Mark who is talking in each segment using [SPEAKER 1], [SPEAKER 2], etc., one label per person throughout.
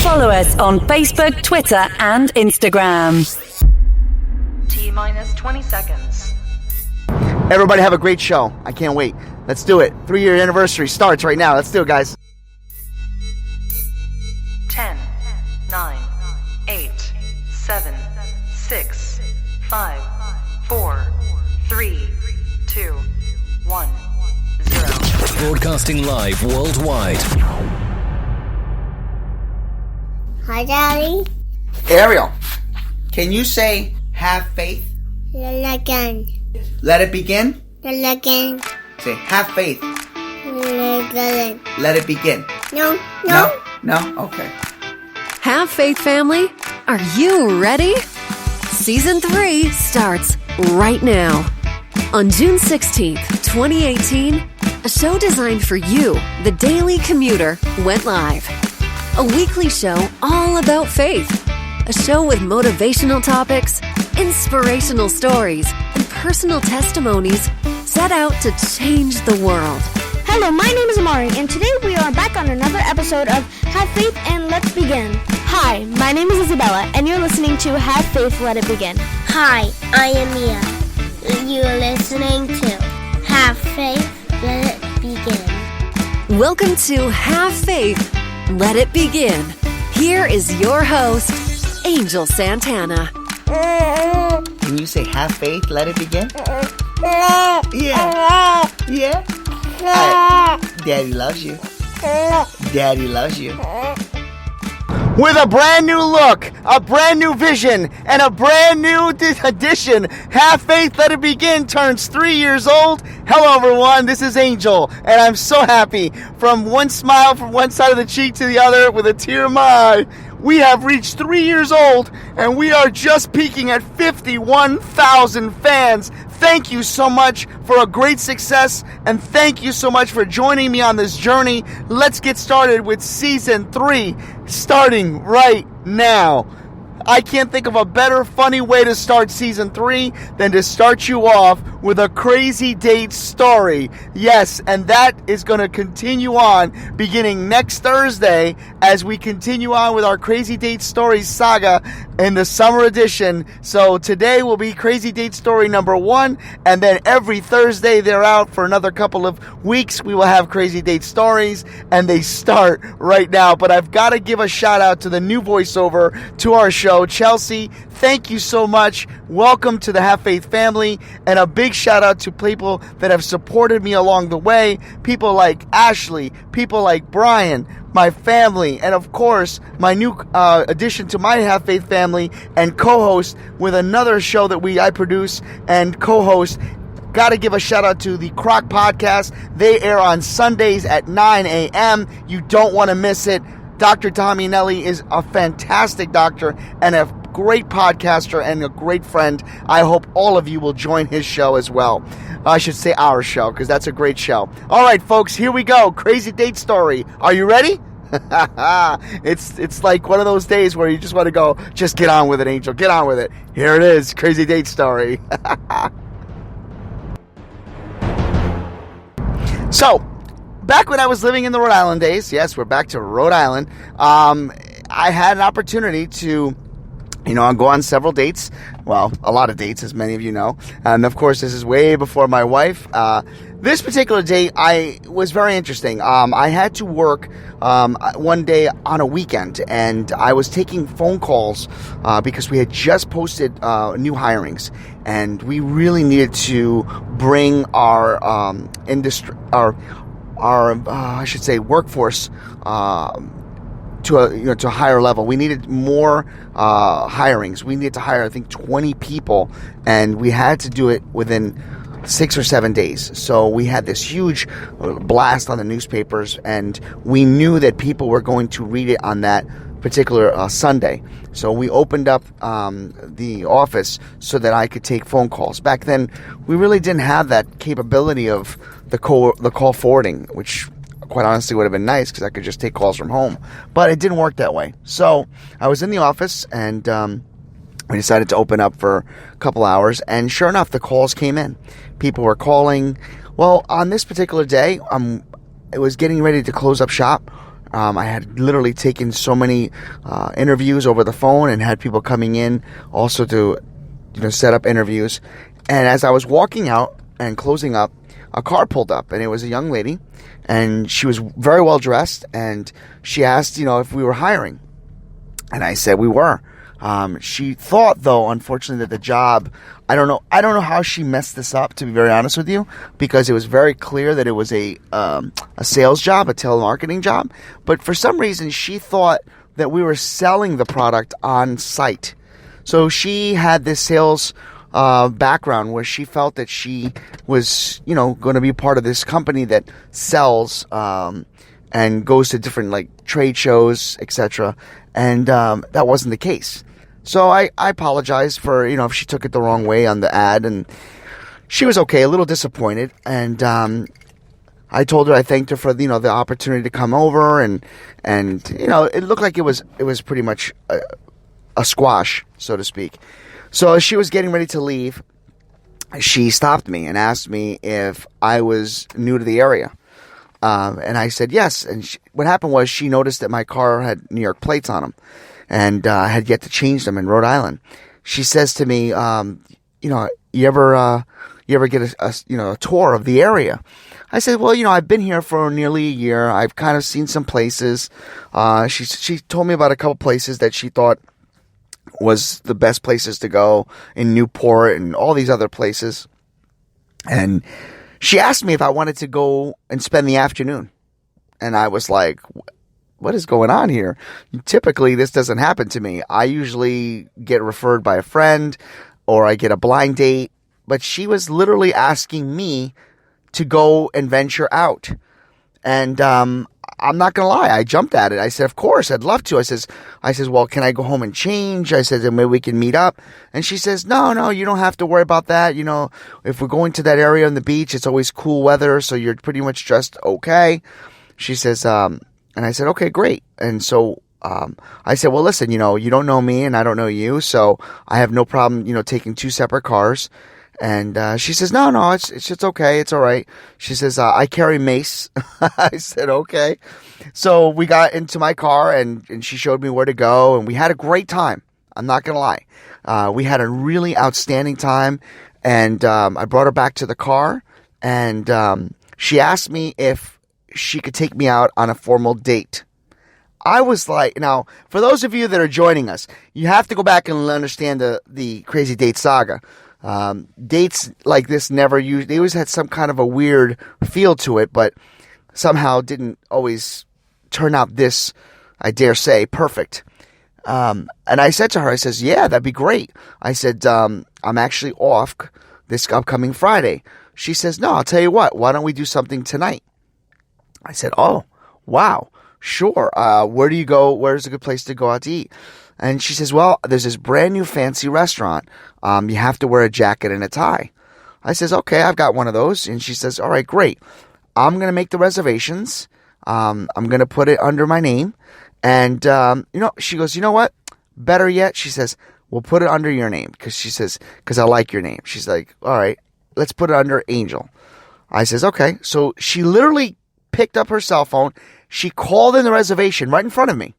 [SPEAKER 1] Follow us on Facebook, Twitter, and Instagram.
[SPEAKER 2] T-minus 20 seconds.
[SPEAKER 3] Everybody have a great show. I can't wait. Let's do it. 3-year anniversary starts right now. Let's do it, guys.
[SPEAKER 2] 10, 9, 8, 7, 6, 5, 4, 3, 2, 1, 0.
[SPEAKER 4] Broadcasting live worldwide.
[SPEAKER 5] Hi, Daddy.
[SPEAKER 3] Ariel, can you say have faith?
[SPEAKER 5] Again.
[SPEAKER 3] Let it begin?
[SPEAKER 5] Again.
[SPEAKER 3] Say have faith.
[SPEAKER 5] Again.
[SPEAKER 3] Let it begin.
[SPEAKER 5] No.
[SPEAKER 3] No? Okay.
[SPEAKER 6] Have faith, family. Are you ready? Season 3 starts right now. On June 16th, 2018, a show designed for you, the daily commuter, went live. A weekly show all about faith. A show with motivational topics, inspirational stories, and personal testimonies set out to change the world.
[SPEAKER 7] Hello, my name is Amari, and today we are back on another episode of Have Faith and Let's Begin. Hi, my name is Isabella, and you're listening to Have Faith, Let It Begin.
[SPEAKER 5] Hi, I am Mia. You're listening to Have Faith, Let It Begin.
[SPEAKER 6] Welcome to Have Faith, Let It Begin. Here is your host, Angel Santana.
[SPEAKER 3] Can you say have faith? Let it begin? Yeah. Daddy loves you. Daddy loves you. With a brand new look, a brand new vision, and a brand new edition, Have Faith, Let It Begin turns 3 years old. Hello, everyone. This is Angel, and I'm so happy. From one smile from one side of the cheek to the other with a tear in my eye. We have reached 3 years old, and we are just peaking at 51,000 fans. Thank you so much for a great success, and thank you so much for joining me on this journey. Let's get started with Season 3, starting right now. I can't think of a better, funny way to start Season 3 than to start you off with a crazy date story. Yes, and that is going to continue on beginning next Thursday as we continue on with our Crazy Date Stories saga in the summer edition. So today will be Crazy Date Story number 1, and then every Thursday they're out for another couple of weeks. We will have Crazy Date Stories, and they start right now. But I've got to give a shout out to the new voiceover to our show, Chelsea. Thank you so much. Welcome to the Have Faith family, and a big shout out to people that have supported me along the way. People like Ashley, people like Brian, my family, and of course my new addition to my Have Faith family and co-host with another show that I produce and co-host. Got to give a shout out to the CROC podcast. They air on Sundays at 9 a.m. You don't want to miss it. Dr. Tom Eanelli is a fantastic doctor and a great podcaster and a great friend. I hope all of you will join his show as well. I should say our show, because that's a great show. All right, folks, here we go. Crazy date story. Are you ready? It's like one of those days where you just want to go, just get on with it, Angel. Get on with it. Here it is. Crazy date story. So, back when I was living in the Rhode Island days, yes, we're back to Rhode Island, I had an opportunity to, go on several dates. Well, a lot of dates, as many of you know. And, of course, this is way before my wife. This particular date was very interesting. I had to work one day on a weekend, and I was taking phone calls because we had just posted new hirings, and we really needed to bring our industry, our I should say workforce to a higher level. We needed more hirings. We needed to hire, I think, 20 people, and we had to do it within 6 or 7 days. So we had this huge blast on the newspapers, and we knew that people were going to read it on that particular Sunday. So we opened up the office so that I could take phone calls. Back then, we really didn't have that capability of the call forwarding, which quite honestly would have been nice because I could just take calls from home. But it didn't work that way. So I was in the office, and we decided to open up for a couple hours, and sure enough, the calls came in. People were calling. Well, on this particular day, it was getting ready to close up shop. I had literally taken so many interviews over the phone and had people coming in also to, set up interviews. And as I was walking out and closing up, a car pulled up, and it was a young lady, and she was very well dressed, and she asked, if we were hiring. And I said we were. She thought, though, unfortunately, that the job, I don't know how she messed this up, to be very honest with you, because it was very clear that it was a sales job, a telemarketing job. But for some reason, she thought that we were selling the product on site. So she had this sales background where she felt that she was, going to be part of this company that sells and goes to different trade shows, etc. And that wasn't the case. So I apologized for, if she took it the wrong way on the ad, and she was okay, a little disappointed. And I told her I thanked her for, the opportunity to come over, and it looked like it was pretty much a squash, so to speak. So as she was getting ready to leave, she stopped me and asked me if I was new to the area. And I said yes. And what happened was she noticed that my car had New York plates on them, and had yet to change them in Rhode Island. She says to me, you ever get a tour of the area? I said, well, I've been here for nearly a year. I've kind of seen some places. She told me about a couple places that she thought was the best places to go in Newport and all these other places. And she asked me if I wanted to go and spend the afternoon. And I was like, what is going on here? Typically, this doesn't happen to me. I usually get referred by a friend or I get a blind date. But she was literally asking me to go and venture out. And I'm not going to lie. I jumped at it. I said, of course, I'd love to. I says, well, can I go home and change? I said, maybe we can meet up. And she says, no, you don't have to worry about that. If we're going to that area on the beach, it's always cool weather, so you're pretty much dressed okay. She says, and I said, okay, great. And so I said, well, listen, you don't know me and I don't know you, so I have no problem, taking two separate cars. And she says, no, it's okay. It's all right. She says, I carry mace. I said, okay. So we got into my car, and she showed me where to go, and we had a great time. I'm not going to lie. We had a really outstanding time, and I brought her back to the car, and she asked me if she could take me out on a formal date. I was like, now, for those of you that are joining us, you have to go back and understand the Crazy Date saga. Dates like this they always had some kind of a weird feel to it, but somehow didn't always turn out this, I dare say, perfect. And I said to her, I says, yeah, that'd be great. I said, I'm actually off this upcoming Friday. She says, no, I'll tell you what, why don't we do something tonight? I said, oh, wow, sure. Where do you go? Where's a good place to go out to eat? And she says, well, there's this brand new fancy restaurant. You have to wear a jacket and a tie. I says, okay, I've got one of those. And she says, all right, great. I'm going to make the reservations. I'm going to put it under my name. And, she goes, you know what? Better yet, she says, we'll put it under your name. Because I like your name. She's like, all right, let's put it under Angel. I says, okay. So she literally picked up her cell phone. She called in the reservation right in front of me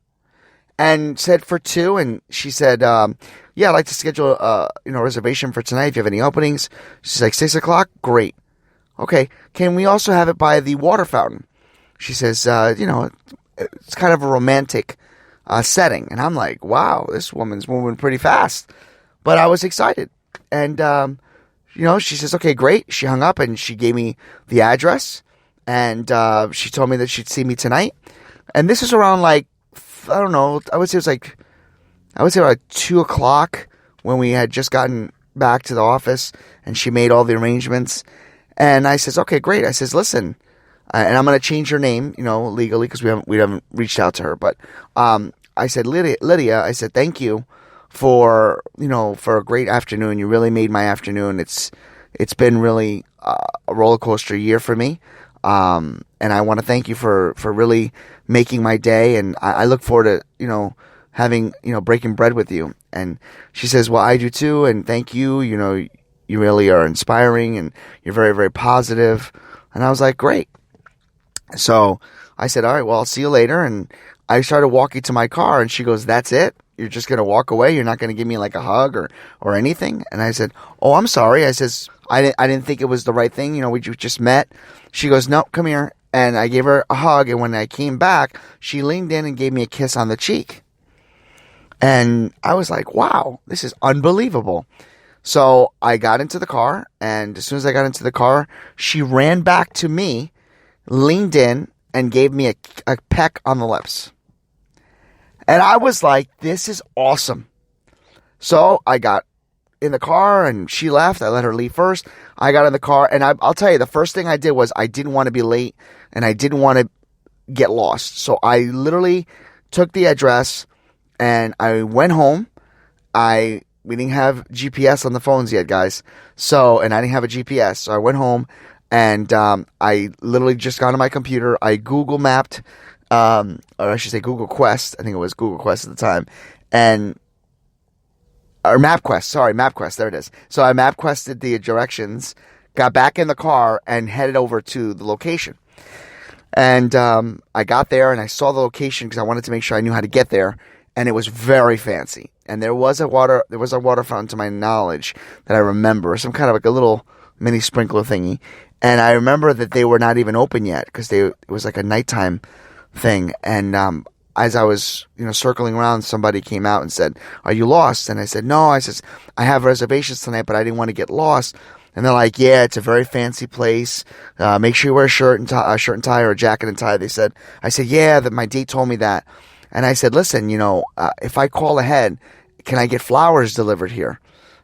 [SPEAKER 3] and said for two. And she said, yeah, I'd like to schedule a reservation for tonight if you have any openings. She's like, 6 o'clock? Great. Okay. Can we also have it by the water fountain? She says, it's kind of a romantic setting. And I'm like, wow, this woman's moving pretty fast. But I was excited. And, she says, okay, great. She hung up and she gave me the address. And she told me that she'd see me tonight. And this is around I don't know, I would say about 2 o'clock when we had just gotten back to the office, and she made all the arrangements. And I says, okay, great. I says, listen, and I'm going to change her name, legally, because we haven't reached out to her. But I said, Lydia, I said, thank you for a great afternoon. You really made my afternoon. It's been really a roller coaster year for me. And I want to thank you for really making my day. And I look forward to, having, breaking bread with you. And she says, well, I do too. And thank you. You really are inspiring and you're very, very positive. And I was like, great. So, I said, all right, well, I'll see you later. And I started walking to my car, and she goes, that's it? You're just going to walk away? You're not going to give me like a hug or anything? And I said, oh, I'm sorry. I says, I didn't think it was the right thing. You know, we just met. She goes, no, come here. And I gave her a hug. And when I came back, she leaned in and gave me a kiss on the cheek. And I was like, wow, this is unbelievable. So I got into the car, and as soon as I got into the car, she ran back to me, leaned in, and gave me a peck on the lips. And I was like, this is awesome. So I got in the car, and she left. I let her leave first. I got in the car, and I'll tell you, the first thing I did was I didn't want to be late, and I didn't want to get lost. So I literally took the address, and I went home. We didn't have GPS on the phones yet, guys. And I didn't have a GPS. So I went home, and I literally just got on my computer. I Google mapped, or I should say Google Quest. I think it was Google Quest at the time. Or MapQuest. Sorry, MapQuest. There it is. So I MapQuested the directions, got back in the car, and headed over to the location. And I got there, and I saw the location because I wanted to make sure I knew how to get there. And it was very fancy. And there was a water fountain, to my knowledge, that I remember, some kind of like a little mini sprinkler thingy. And I remember that they were not even open yet because it was like a nighttime thing. And as I was, circling around, somebody came out and said, "Are you lost?" And I said, "No." I says, "I have reservations tonight, but I didn't want to get lost." And they're like, "Yeah, it's a very fancy place. Make sure you wear a shirt and tie, or a jacket and tie." They said. I said, "Yeah, that my date told me that." And I said, "Listen, if I call ahead, can I get flowers delivered here?"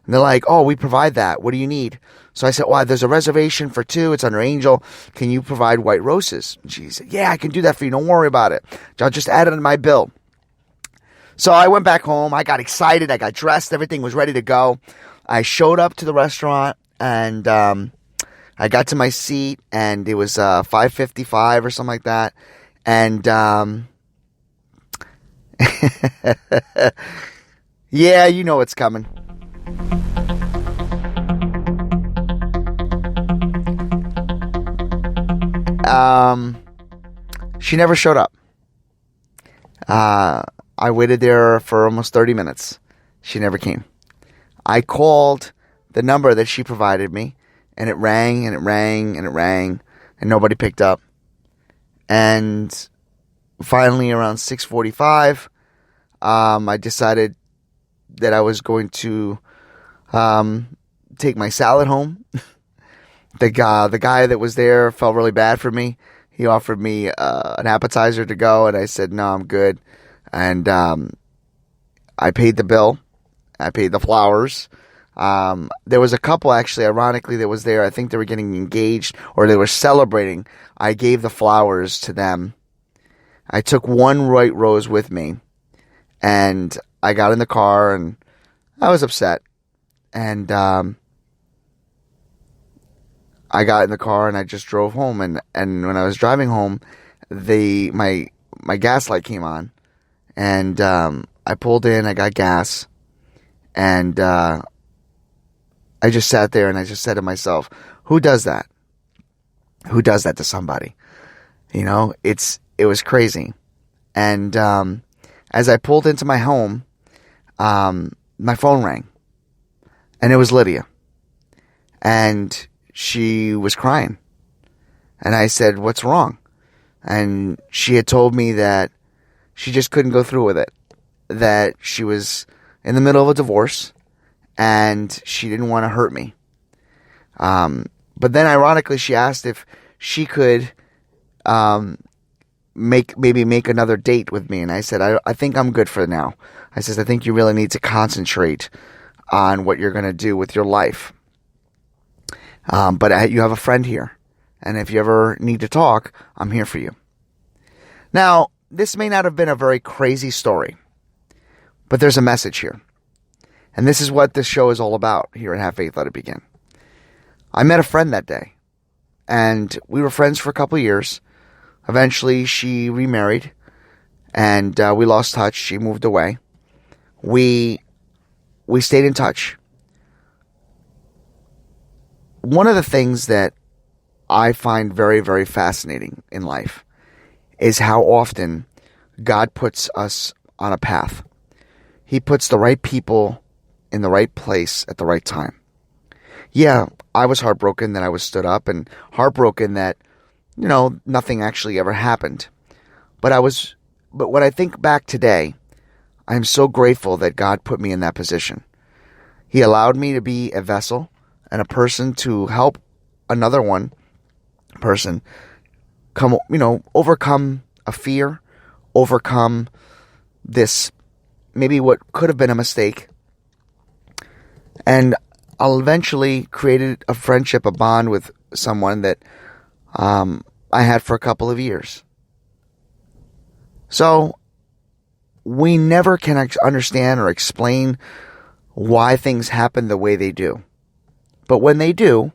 [SPEAKER 3] And they're like, "Oh, we provide that. What do you need?" So I said, "Well, there's a reservation for 2. It's under Angel. Can you provide white roses?" And she said, "Yeah, I can do that for you. Don't worry about it. I'll just add it in my bill." So I went back home. I got excited. I got dressed. Everything was ready to go. I showed up to the restaurant, and I got to my seat, and it was 5:55 or something like that. And yeah, you know what's coming. She never showed up. I waited there for almost 30 minutes. She never came. I called the number that she provided me, and it rang, and it rang, and it rang, and nobody picked up. And finally, around 6:45, I decided that I was going to take my salad home. The guy that was there felt really bad for me. He offered me an appetizer to go, and I said, "No, I'm good." And I paid the bill. I paid the flowers. There was a couple, actually, ironically, that was there. I think they were getting engaged, or they were celebrating. I gave the flowers to them. I took one white rose with me, and I got in the car, and I was upset. And I got in the car, and I just drove home. And when I was driving home, my gas light came on, and I pulled in. I got gas, and I just sat there, and I just said to myself, "Who does that? Who does that to somebody?" It was crazy. And as I pulled into my home, my phone rang, and it was Lydia, and she was crying. And I said, "What's wrong?" And she had told me that she just couldn't go through with it, that she was in the middle of a divorce, and she didn't want to hurt me. But then, ironically, she asked if she could make another date with me. And I said, I think I'm good for now. I says, I think you really need to concentrate on what you're going to do with your life. But you have a friend here. And if you ever need to talk, I'm here for you. Now, this may not have been a very crazy story, but there's a message here. And this is what this show is all about here at Have Faith, Let It Begin. I met a friend that day, and we were friends for a couple of years. Eventually, she remarried, and we lost touch. She moved away. We stayed in touch. One of the things that I find very, very fascinating in life is how often God puts us on a path. He puts the right people in the right place at the right time. Yeah, I was heartbroken that I was stood up, and heartbroken that, nothing actually ever happened. But when I think back today, I'm so grateful that God put me in that position. He allowed me to be a vessel and a person to help another person overcome a fear, overcome this, maybe what could have been a mistake. And I'll eventually created a friendship, a bond with someone that I had for a couple of years. So we never can understand or explain why things happen the way they do. But when they do,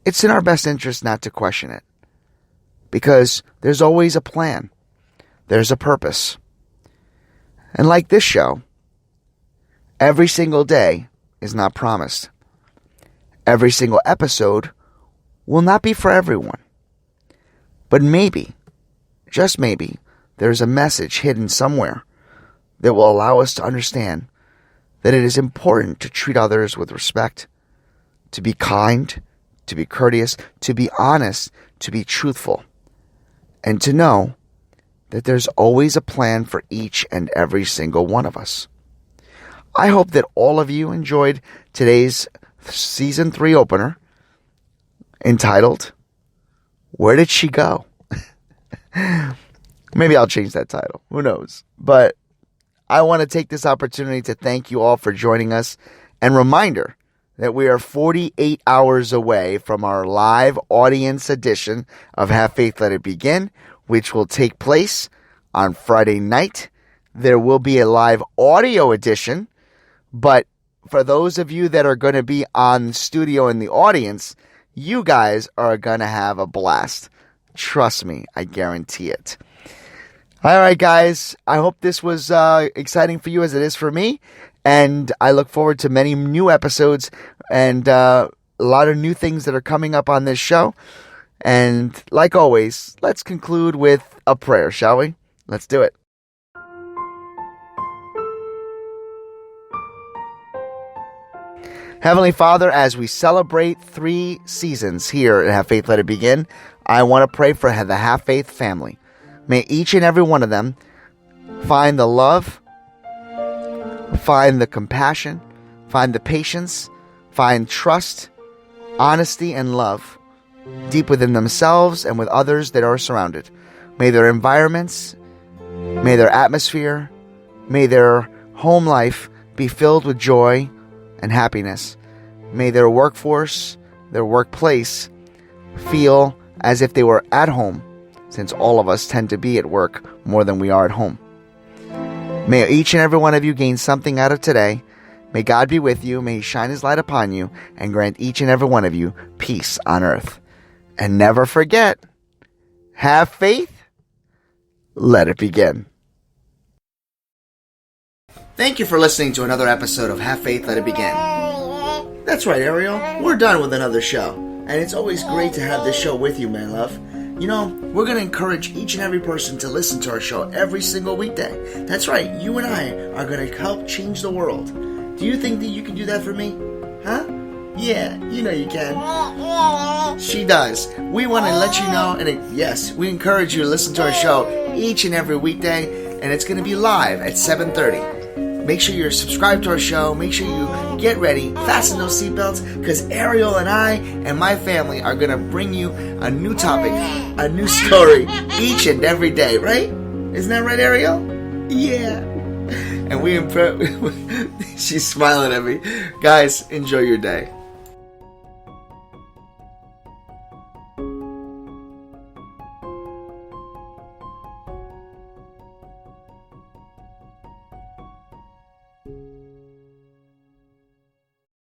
[SPEAKER 3] it's in our best interest not to question it. Because there's always a plan. There's a purpose. And like this show, every single day is not promised. Every single episode will not be for everyone. But maybe, just maybe, there's a message hidden somewhere that will allow us to understand that it is important to treat others with respect, to be kind, to be courteous, to be honest, to be truthful, and to know that there's always a plan for each and every single one of us. I hope that all of you enjoyed today's Season 3 opener entitled, Where Did She Go? Maybe I'll change that title. Who knows? But I want to take this opportunity to thank you all for joining us, and reminder that we are 48 hours away from our live audience edition of Have Faith, Let It Begin, which will take place on Friday night. There will be a live audio edition, but for those of you that are going to be on studio in the audience, you guys are going to have a blast. Trust me, I guarantee it. All right, guys, I hope this was exciting for you as it is for me, and I look forward to many new episodes and a lot of new things that are coming up on this show. And like always, let's conclude with a prayer, shall we? Let's do it. Heavenly Father, as we celebrate 3 seasons here at Have Faith, Let It Begin, I want to pray for the Have Faith family. May each and every one of them find the love, find the compassion, find the patience, find trust, honesty, and love deep within themselves and with others that are surrounded. May their environments, may their atmosphere, may their home life be filled with joy and happiness. May their workforce, their workplace, feel as if they were at home, since all of us tend to be at work more than we are at home. May each and every one of you gain something out of today. May God be with you. May He shine His light upon you and grant each and every one of you peace on earth. And never forget, have faith, let it begin. Thank you for listening to another episode of Have Faith, Let It Begin. That's right, Ariel. We're done with another show. And it's always great to have this show with you, my love. We're going to encourage each and every person to listen to our show every single weekday. That's right, you and I are going to help change the world. Do you think that you can do that for me? Huh? Yeah, you know you can. She does. We want to let you know, and yes, we encourage you to listen to our show each and every weekday, and it's going to be live at 7:30. Make sure you're subscribed to our show. Make sure you get ready, fasten those seatbelts, because Ariel and I and my family are going to bring you a new topic, a new story each and every day, right? Isn't that right, Ariel? Yeah. And she's smiling at me. Guys, enjoy your day.